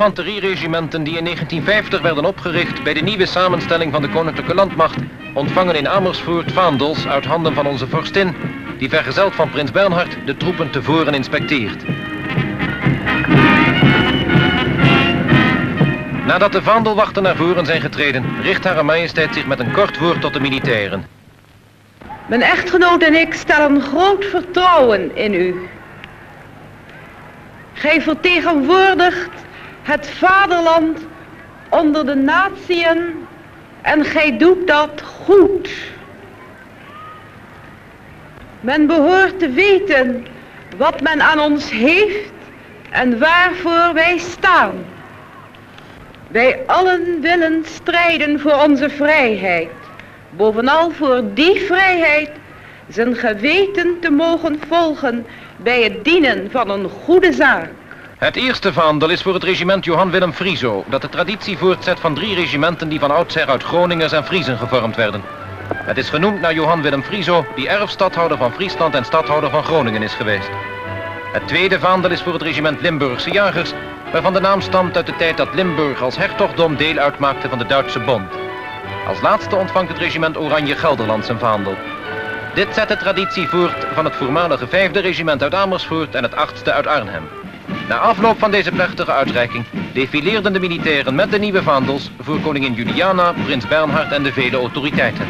infanterieregimenten die in 1950 werden opgericht bij de nieuwe samenstelling van de Koninklijke Landmacht, ontvangen in Amersfoort vaandels uit handen van onze vorstin, die vergezeld van prins Bernhard de troepen tevoren inspecteert. Nadat de vaandelwachten naar voren zijn getreden, richt Hare Majesteit zich met een kort woord tot de militairen. Mijn echtgenoot en ik stellen groot vertrouwen in u. Gij vertegenwoordigt het vaderland onder de natieën en gij doet dat goed. Men behoort te weten wat men aan ons heeft en waarvoor wij staan. Wij allen willen strijden voor onze vrijheid, bovenal voor die vrijheid zijn geweten te mogen volgen bij het dienen van een goede zaak. Het eerste vaandel is voor het regiment Johan Willem Frieso, dat de traditie voortzet van 3 regimenten die van oudsher uit Groningers en Friezen gevormd werden. Het is genoemd naar Johan Willem Frieso, die erfstadhouder van Friesland en stadhouder van Groningen is geweest. Het tweede vaandel is voor het regiment Limburgse Jagers, waarvan de naam stamt uit de tijd dat Limburg als hertogdom deel uitmaakte van de Duitse Bond. Als laatste ontvangt het regiment Oranje Gelderland zijn vaandel. Dit zet de traditie voort van het voormalige 5e regiment uit Amersfoort en het 8e uit Arnhem. Na afloop van deze plechtige uitreiking defileerden de militairen met de nieuwe vaandels voor koningin Juliana, prins Bernhard en de vele autoriteiten.